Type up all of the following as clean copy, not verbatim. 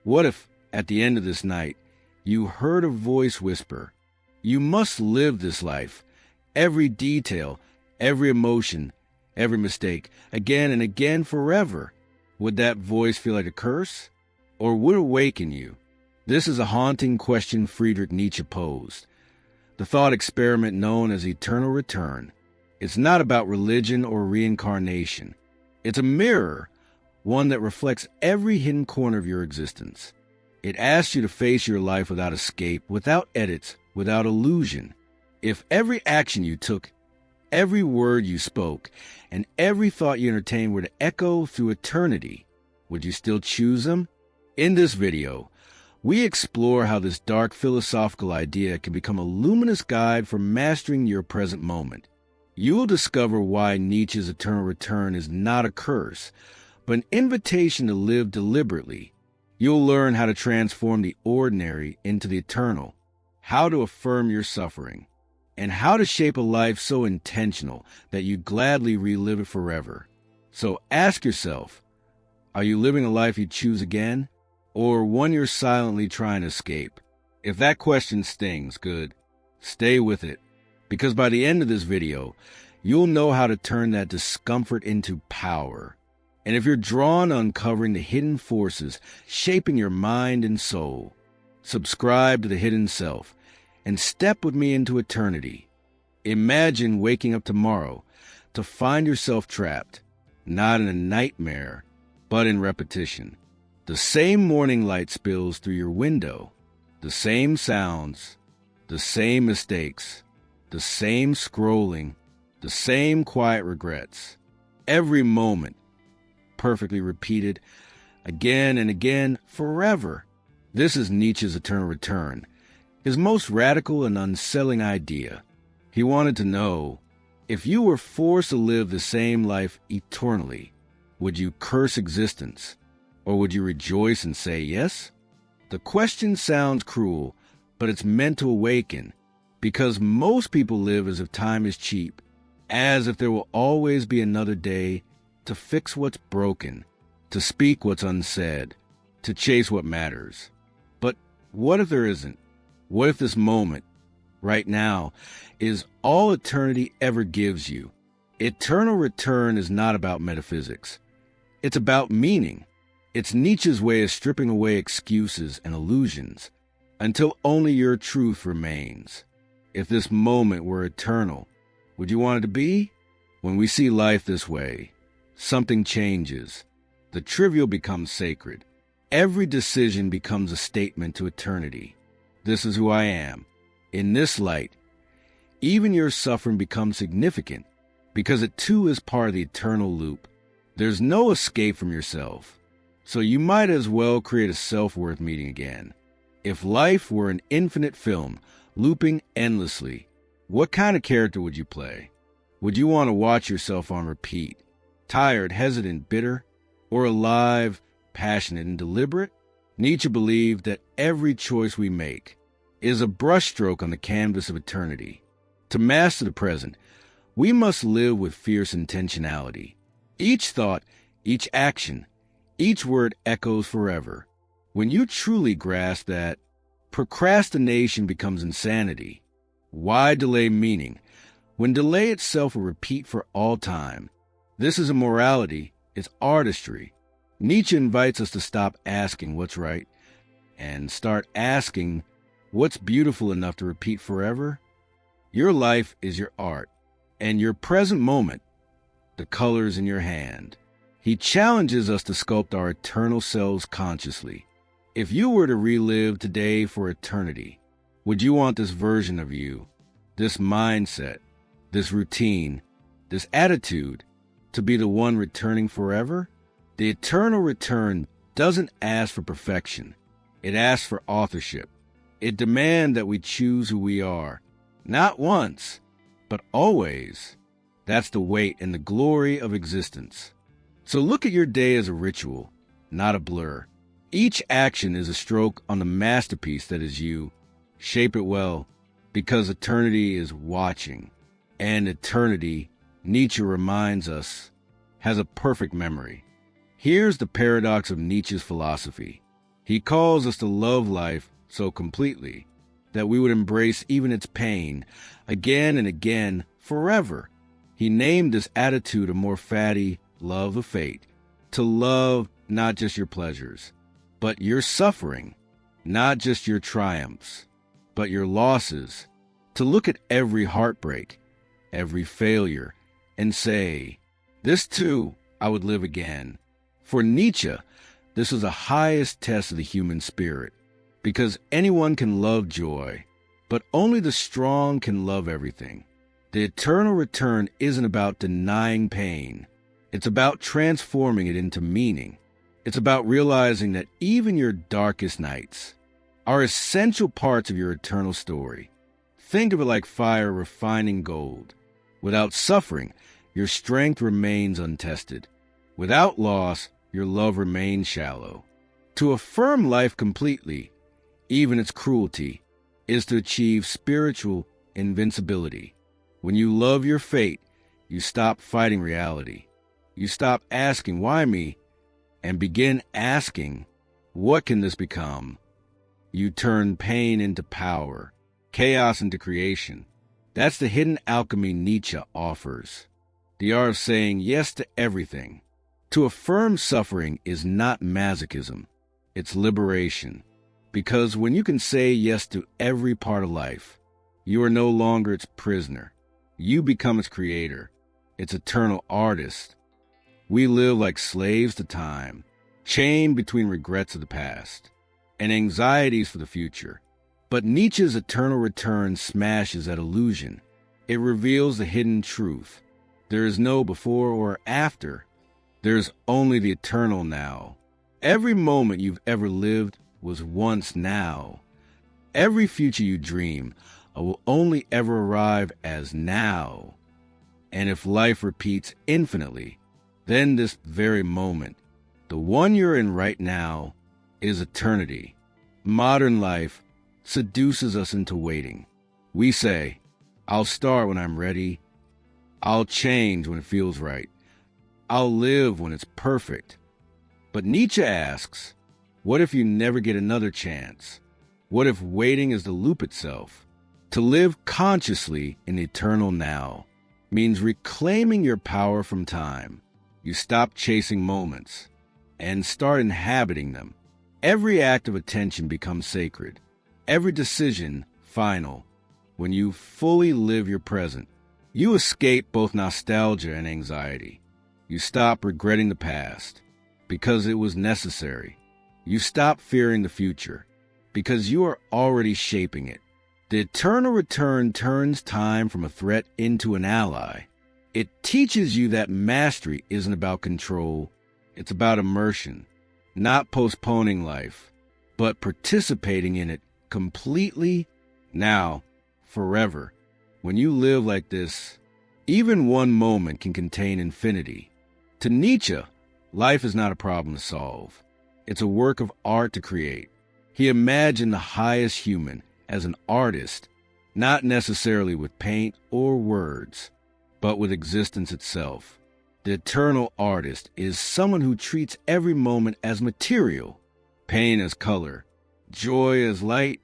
What if, at the end of this night, you heard a voice whisper, "You must live this life, every detail, every emotion, every mistake, again and again forever"? Would that voice feel like a curse? Or would it awaken you? This is a haunting question Friedrich Nietzsche posed. The thought experiment known as Eternal Return. It's not about religion or reincarnation. It's a mirror, one that reflects every hidden corner of your existence. It asks you to face your life without escape, without edits, without illusion. If every action you took, every word you spoke, and every thought you entertained were to echo through eternity, would you still choose them? In this video, we explore how this dark philosophical idea can become a luminous guide for mastering your present moment. You will discover why Nietzsche's eternal return is not a curse, but an invitation to live deliberately. You'll learn how to transform the ordinary into the eternal, how to affirm your suffering, and how to shape a life so intentional that you gladly relive it forever. So ask yourself, are you living a life you choose again, or one you're silently trying to escape? If that question stings, good. Stay with it, because by the end of this video, you'll know how to turn that discomfort into power. And if you're drawn to uncovering the hidden forces shaping your mind and soul, subscribe to The Hidden Self and step with me into eternity. Imagine waking up tomorrow to find yourself trapped, not in a nightmare, but in repetition. The same morning light spills through your window, the same sounds, the same mistakes, the same scrolling, the same quiet regrets. Every moment, perfectly repeated, again and again, forever. This is Nietzsche's Eternal Return, his most radical and unsettling idea. He wanted to know, if you were forced to live the same life eternally, would you curse existence, or would you rejoice and say yes? The question sounds cruel, but it's meant to awaken, because most people live as if time is cheap, as if there will always be another day to fix what's broken, to speak what's unsaid, to chase what matters. But what if there isn't? What if this moment, right now, is all eternity ever gives you? Eternal return is not about metaphysics. It's about meaning. It's Nietzsche's way of stripping away excuses and illusions until only your truth remains. If this moment were eternal, would you want it to be? When we see life this way, something changes. The trivial becomes sacred. Every decision becomes a statement to eternity. This is who I am. In this light, even your suffering becomes significant because it too is part of the eternal loop. There's no escape from yourself, so you might as well create a self-worth meeting again. If life were an infinite film, looping endlessly, what kind of character would you play? Would you want to watch yourself on repeat? Tired, hesitant, bitter, or alive, passionate, and deliberate? Nietzsche believed that every choice we make is a brushstroke on the canvas of eternity. To master the present, we must live with fierce intentionality. Each thought, each action, each word echoes forever. When you truly grasp that, procrastination becomes insanity. Why delay meaning when delay itself will repeat for all time? This is immorality, it's artistry. Nietzsche invites us to stop asking what's right and start asking what's beautiful enough to repeat forever. Your life is your art, and your present moment, the colors in your hand. He challenges us to sculpt our eternal selves consciously. If you were to relive today for eternity, would you want this version of you, this mindset, this routine, this attitude, to be the one returning forever? The eternal return doesn't ask for perfection. It asks for authorship. It demands that we choose who we are, not once, but always. That's the weight and the glory of existence. So look at your day as a ritual, not a blur. Each action is a stroke on the masterpiece that is you. Shape it well, because eternity is watching. And eternity, Nietzsche reminds us, has a perfect memory. Here's the paradox of Nietzsche's philosophy. He calls us to love life so completely that we would embrace even its pain again and again forever. He named this attitude Amor Fati, love of fate, to love not just your pleasures, but your suffering, not just your triumphs, but your losses, to look at every heartbreak, every failure, and say, this too I would live again. For Nietzsche, this was the highest test of the human spirit, because anyone can love joy, but only the strong can love everything. The eternal return isn't about denying pain. It's about transforming it into meaning. It's about realizing that even your darkest nights are essential parts of your eternal story. Think of it like fire refining gold. Without suffering, your strength remains untested. Without loss, your love remains shallow. To affirm life completely, even its cruelty, is to achieve spiritual invincibility. When you love your fate, you stop fighting reality. You stop asking, why me? And begin asking, what can this become? You turn pain into power, chaos into creation. That's the hidden alchemy Nietzsche offers. The art of saying yes to everything. To affirm suffering is not masochism. It's liberation. Because when you can say yes to every part of life, you are no longer its prisoner. You become its creator, its eternal artist. We live like slaves to time, chained between regrets of the past and anxieties for the future. But Nietzsche's Eternal Return smashes that illusion. It reveals the hidden truth. There is no before or after. There's only the eternal now. Every moment you've ever lived was once now. Every future you dream will only ever arrive as now. And if life repeats infinitely, then this very moment, the one you're in right now, is eternity. Modern life seduces us into waiting. We say, I'll start when I'm ready. I'll change when it feels right. I'll live when it's perfect. But Nietzsche asks, what if you never get another chance? What if waiting is the loop itself? To live consciously in the eternal now means reclaiming your power from time. You stop chasing moments and start inhabiting them. Every act of attention becomes sacred. Every decision final. When you fully live your present, you escape both nostalgia and anxiety. You stop regretting the past because it was necessary. You stop fearing the future because you are already shaping it. The Eternal Return turns time from a threat into an ally. It teaches you that mastery isn't about control. It's about immersion, not postponing life, but participating in it completely, now, forever. When you live like this, even one moment can contain infinity. To Nietzsche, life is not a problem to solve. It's a work of art to create. He imagined the highest human as an artist, not necessarily with paint or words, but with existence itself. The eternal artist is someone who treats every moment as material, pain as color, joy as light,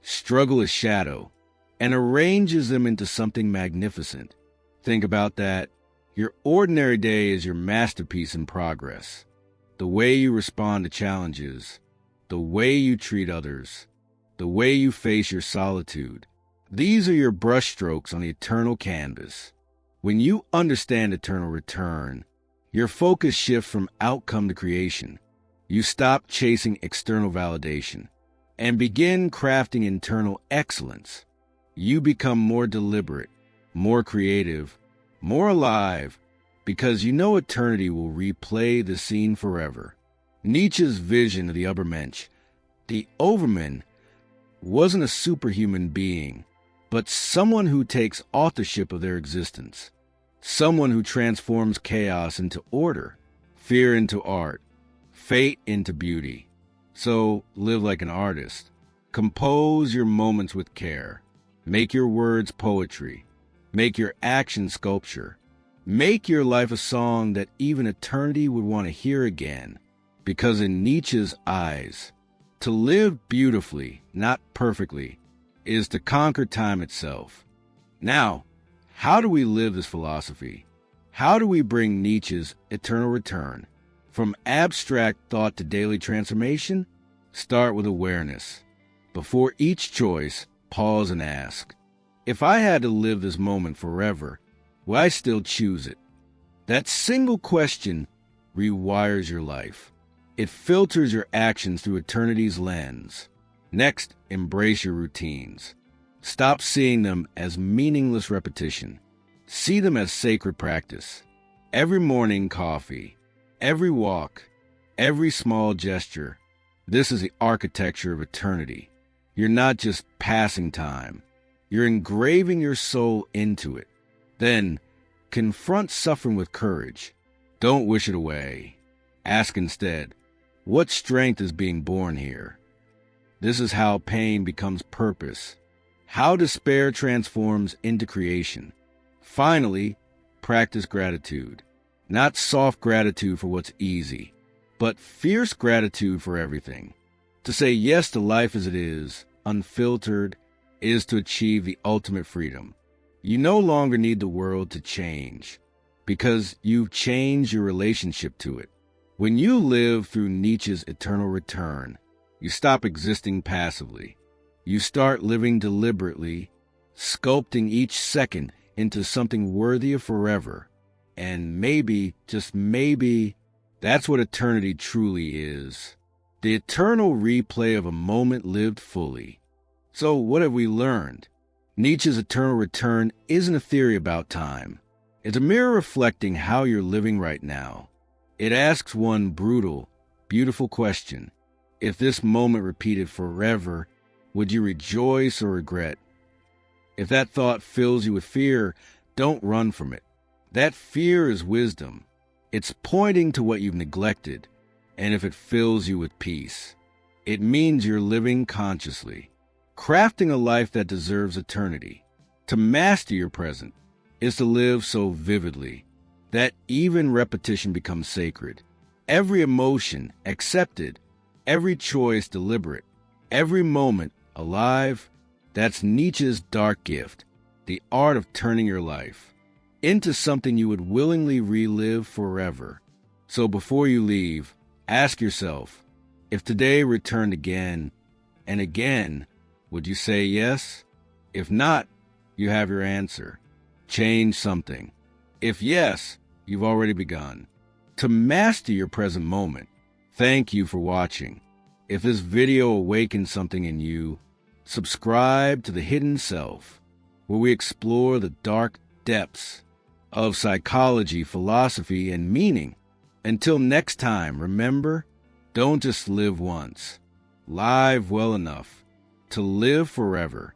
struggle as shadow, and arranges them into something magnificent. Think about that. Your ordinary day is your masterpiece in progress. The way you respond to challenges, the way you treat others, the way you face your solitude. These are your brushstrokes on the eternal canvas. When you understand eternal return, your focus shifts from outcome to creation. You stop chasing external validation and begin crafting internal excellence. You become more deliberate, more creative, more alive, because you know eternity will replay the scene forever. Nietzsche's vision of the Übermensch, the Overman, wasn't a superhuman being, but someone who takes authorship of their existence, someone who transforms chaos into order, fear into art, fate into beauty. So live like an artist. Compose your moments with care. Make your words poetry. Make your actions sculpture. Make your life a song that even eternity would want to hear again. Because in Nietzsche's eyes, To live beautifully, not perfectly, is to conquer time itself. Now, how do we live this philosophy? How do we bring Nietzsche's Eternal Return from abstract thought to daily transformation? Start with awareness. Before each choice, pause and ask, if I had to live this moment forever, will I still choose it? That single question rewires your life. It filters your actions through eternity's lens. Next, embrace your routines. Stop seeing them as meaningless repetition. See them as sacred practice. Every morning coffee, every walk, every small gesture. This is the architecture of eternity. You're not just passing time. You're engraving your soul into it. Then, confront suffering with courage. Don't wish it away. Ask instead, what strength is being born here? This is how pain becomes purpose, how despair transforms into creation. Finally, practice gratitude. Not soft gratitude for what's easy, but fierce gratitude for everything. To say yes to life as it is, unfiltered, is to achieve the ultimate freedom. You no longer need the world to change, because you've changed your relationship to it. When you live through Nietzsche's Eternal Return, you stop existing passively. You start living deliberately, sculpting each second into something worthy of forever. And maybe, just maybe, that's what eternity truly is. The eternal replay of a moment lived fully. So what have we learned? Nietzsche's Eternal Return isn't a theory about time. It's a mirror reflecting how you're living right now. It asks one brutal, beautiful question. If this moment repeated forever, would you rejoice or regret? If that thought fills you with fear, don't run from it. That fear is wisdom. It's pointing to what you've neglected. And if it fills you with peace, it means you're living consciously, crafting a life that deserves eternity. To master your present is to live so vividly that even repetition becomes sacred. Every emotion accepted, every choice deliberate, every moment alive. That's Nietzsche's dark gift, the art of turning your life into something you would willingly relive forever. So before you leave, ask yourself, if today returned again and again, would you say yes? If not, you have your answer. Change something. If yes, you've already begun. To master your present moment, thank you for watching. If this video awakened something in you, subscribe to The Hidden Self, where we explore the dark depths of psychology, philosophy, and meaning. Until next time, remember, don't just live once. Live well enough to live forever.